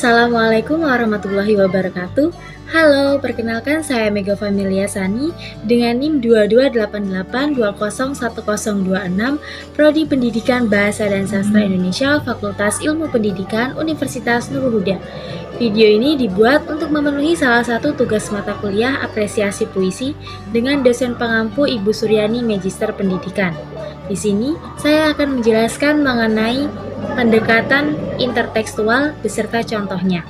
Assalamualaikum warahmatullahi wabarakatuh. Halo, perkenalkan saya Mega Familia Sani dengan NIM 2288201026, Prodi Pendidikan Bahasa dan Sastra Indonesia, Fakultas Ilmu Pendidikan, Universitas Nurul Huda. Video ini dibuat untuk memenuhi salah satu tugas mata kuliah apresiasi puisi dengan dosen pengampu Ibu Suryani Magister Pendidikan. Di sini, saya akan menjelaskan mengenai pendekatan intertekstual beserta contohnya.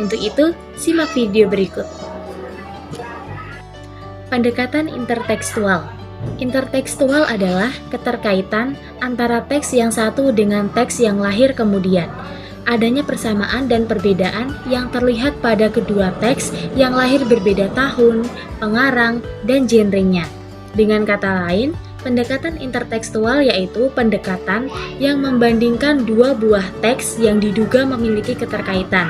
Untuk itu, simak video berikut. Pendekatan intertekstual. Intertekstual adalah keterkaitan antara teks yang satu dengan teks yang lahir kemudian. Adanya persamaan dan perbedaan yang terlihat pada kedua teks yang lahir berbeda tahun, pengarang, dan genrenya. Dengan kata lain, pendekatan intertekstual yaitu pendekatan yang membandingkan dua buah teks yang diduga memiliki keterkaitan.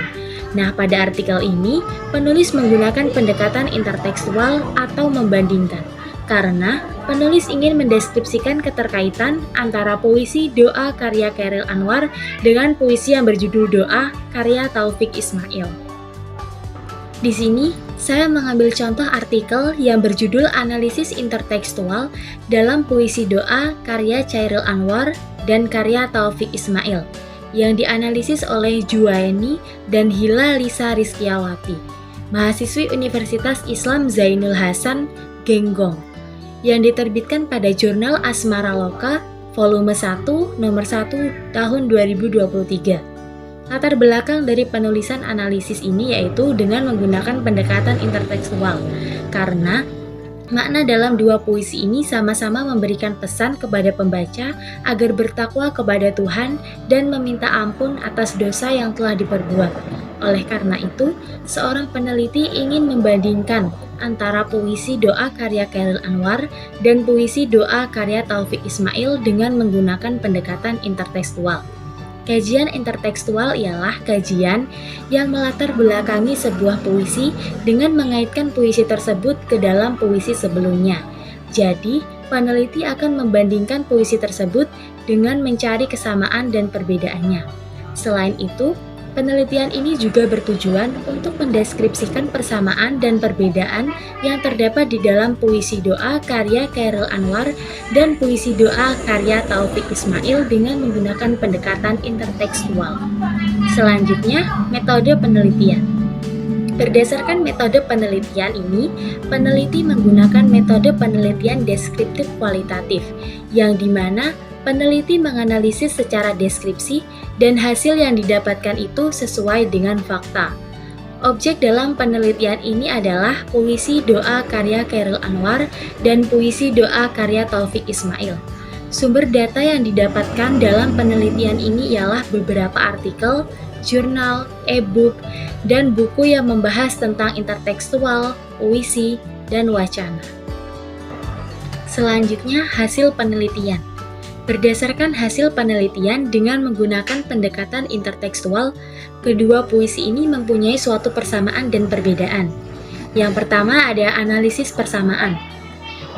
Nah, pada artikel ini, penulis menggunakan pendekatan intertekstual atau membandingkan, karena penulis ingin mendeskripsikan keterkaitan antara puisi Doa karya Chairil Anwar dengan puisi yang berjudul Doa karya Taufik Ismail. Di sini, saya mengambil contoh artikel yang berjudul Analisis Intertekstual dalam puisi Doa karya Chairil Anwar dan karya Taufik Ismail, yang dianalisis oleh Juwaini dan Hila Lisa Rizkyawati, mahasiswi Universitas Islam Zainul Hasan, Genggong, yang diterbitkan pada jurnal Asmara Loka, volume 1, nomor 1, tahun 2023. Latar belakang dari penulisan analisis ini yaitu dengan menggunakan pendekatan intertekstual, karena makna dalam dua puisi ini sama-sama memberikan pesan kepada pembaca agar bertakwa kepada Tuhan dan meminta ampun atas dosa yang telah diperbuat. Oleh karena itu, seorang peneliti ingin membandingkan antara puisi Doa karya Chairil Anwar dan puisi Doa karya Taufik Ismail dengan menggunakan pendekatan intertekstual. Kajian intertekstual ialah kajian yang melatar belakangi sebuah puisi dengan mengaitkan puisi tersebut ke dalam puisi sebelumnya. Jadi, peneliti akan membandingkan puisi tersebut dengan mencari kesamaan dan perbedaannya. Selain itu, penelitian ini juga bertujuan untuk mendeskripsikan persamaan dan perbedaan yang terdapat di dalam puisi Doa karya Chairil Anwar dan puisi Doa karya Taufik Ismail dengan menggunakan pendekatan intertekstual. Selanjutnya, metode penelitian. Berdasarkan metode penelitian ini, peneliti menggunakan metode penelitian deskriptif kualitatif, yang dimana peneliti menganalisis secara deskripsi dan hasil yang didapatkan itu sesuai dengan fakta. Objek dalam penelitian ini adalah puisi Doa karya Chairil Anwar dan puisi Doa karya Taufik Ismail. Sumber data yang didapatkan dalam penelitian ini ialah beberapa artikel, jurnal, e-book, dan buku yang membahas tentang intertekstual, puisi, dan wacana. Selanjutnya, hasil penelitian. Berdasarkan hasil penelitian dengan menggunakan pendekatan intertekstual, kedua puisi ini mempunyai suatu persamaan dan perbedaan. Yang pertama ada analisis persamaan.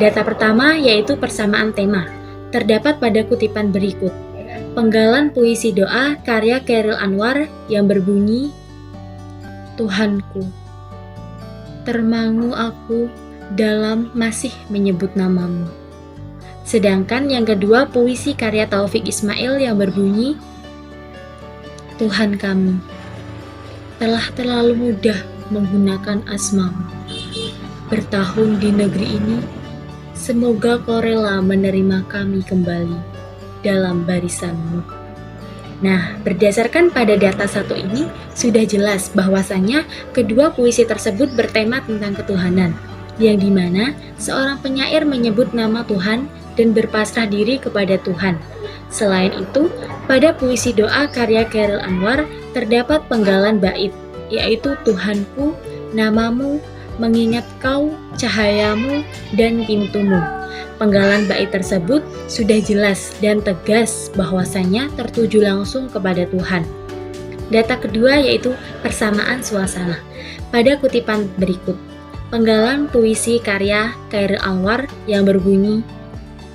Data pertama yaitu persamaan tema, terdapat pada kutipan berikut. Penggalan puisi Doa karya Chairil Anwar yang berbunyi, Tuhanku, termangu aku dalam masih menyebut namamu. Sedangkan yang kedua puisi karya Taufik Ismail yang berbunyi, Tuhan kami, telah terlalu mudah menggunakan asmamu. Bertahun di negeri ini, semoga kau rela menerima kami kembali dalam barisanmu. Nah, berdasarkan pada data satu ini, sudah jelas bahwasannya kedua puisi tersebut bertema tentang ketuhanan, yang dimana seorang penyair menyebut nama Tuhan dan berpasrah diri kepada Tuhan. Selain itu, pada puisi Doa karya Chairil Anwar terdapat penggalan bait, yaitu Tuhanku, namamu, mengingat kau, cahayamu, dan pintumu. Penggalan bait tersebut sudah jelas dan tegas bahwasanya tertuju langsung kepada Tuhan. Data kedua yaitu persamaan suasana. Pada kutipan berikut, penggalan puisi karya Chairil Anwar yang berbunyi,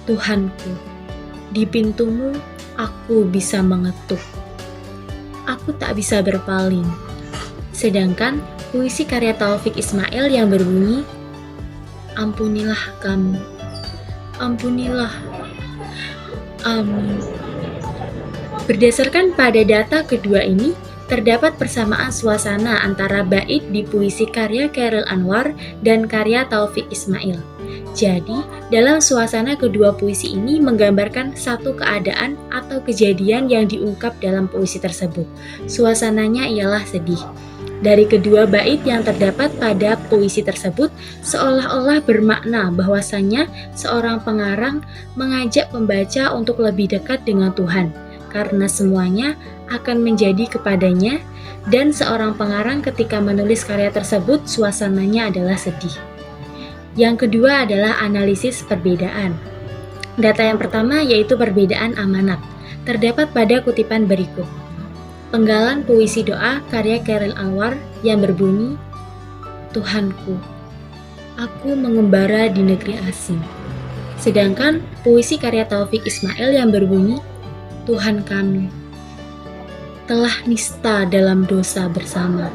Tuhanku, di pintumu aku bisa mengetuk. Aku tak bisa berpaling, Sedangkan puisi karya Taufik Ismail yang berbunyi, ampunilah kami, ampunilah, amin. Berdasarkan pada data kedua ini, terdapat persamaan suasana antara bait di puisi karya Chairil Anwar dan karya Taufik Ismail. Jadi, dalam suasana kedua puisi ini menggambarkan satu keadaan atau kejadian yang diungkap dalam puisi tersebut. Suasananya ialah sedih. Dari kedua bait yang terdapat pada puisi tersebut, seolah-olah bermakna bahwasannya seorang pengarang mengajak pembaca untuk lebih dekat dengan Tuhan, karena semuanya akan menjadi kepadanya, dan seorang pengarang ketika menulis karya tersebut suasananya adalah sedih. Yang kedua adalah analisis perbedaan. Data yang pertama yaitu perbedaan amanat, terdapat pada kutipan berikut. Penggalan puisi doa karya Chairil Anwar yang berbunyi, Tuhanku, aku mengembara di negeri asing. Sedangkan puisi karya Taufik Ismail yang berbunyi, Tuhan kami, telah nista dalam dosa bersama,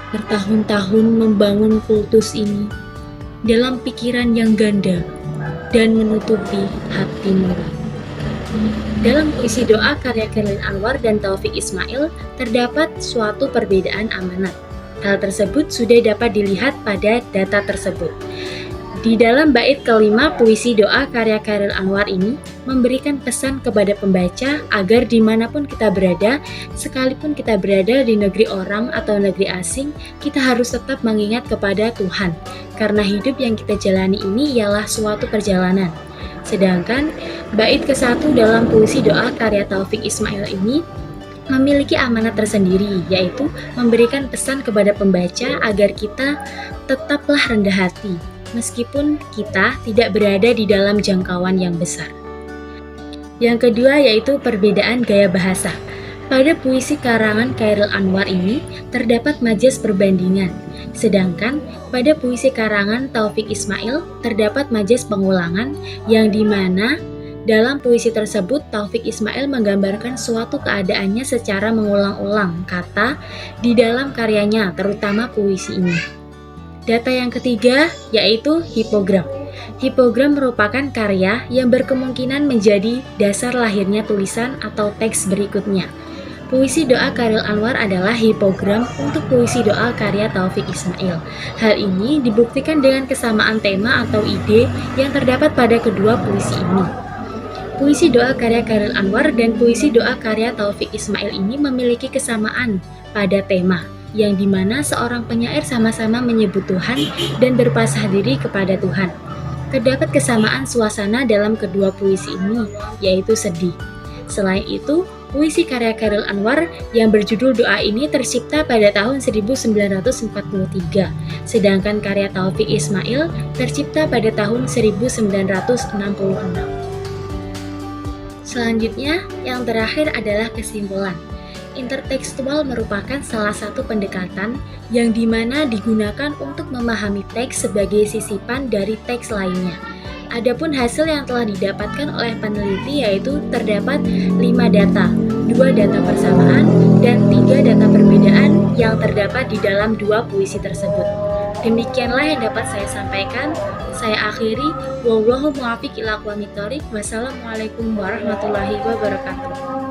bertahun-tahun membangun kultus ini dalam pikiran yang ganda dan menutupi hati nurani. Dalam puisi doa karya Chairil Anwar dan Taufik Ismail terdapat suatu perbedaan amanat. Hal tersebut sudah dapat dilihat pada data tersebut. Di dalam bait kelima puisi doa karya Chairil Anwar ini memberikan pesan kepada pembaca agar dimanapun kita berada, sekalipun kita berada di negeri orang atau negeri asing, kita harus tetap mengingat kepada Tuhan, karena hidup yang kita jalani ini ialah suatu perjalanan. Sedangkan bait ke-1 dalam puisi doa karya Taufik Ismail ini memiliki amanat tersendiri, yaitu memberikan pesan kepada pembaca agar kita tetaplah rendah hati, meskipun kita tidak berada di dalam jangkauan yang besar. Yang kedua yaitu perbedaan gaya bahasa. Pada puisi karangan Chairil Anwar ini terdapat majas perbandingan, sedangkan pada puisi karangan Taufik Ismail terdapat majas pengulangan yang dimana dalam puisi tersebut Taufik Ismail menggambarkan suatu keadaannya secara mengulang-ulang kata di dalam karyanya, terutama puisi ini. Data yang ketiga yaitu hipogram. Hipogram merupakan karya yang berkemungkinan menjadi dasar lahirnya tulisan atau teks berikutnya. Puisi doa Chairil Anwar adalah hipogram untuk puisi doa karya Taufik Ismail. Hal ini dibuktikan dengan kesamaan tema atau ide yang terdapat pada kedua puisi ini. Puisi doa karya Chairil Anwar dan puisi doa karya Taufik Ismail ini memiliki kesamaan pada tema, yang dimana seorang penyair sama-sama menyebut Tuhan dan berpasrah diri kepada Tuhan. Terdapat kesamaan suasana dalam kedua puisi ini, yaitu sedih. Selain itu, puisi karya Chairil Anwar yang berjudul Doa ini tercipta pada tahun 1943, sedangkan karya Taufik Ismail tercipta pada tahun 1966. Selanjutnya, yang terakhir adalah kesimpulan. Intertekstual merupakan salah satu pendekatan yang dimana digunakan untuk memahami teks sebagai sisipan dari teks lainnya. Adapun hasil yang telah didapatkan oleh peneliti yaitu terdapat 5 data, 2 data persamaan, dan 3 data perbedaan yang terdapat di dalam 2 puisi tersebut. Demikianlah yang dapat saya sampaikan. Saya akhiri. Wallahu muwaffiq ila aqwamit thoriq. Wassalamualaikum warahmatullahi wabarakatuh.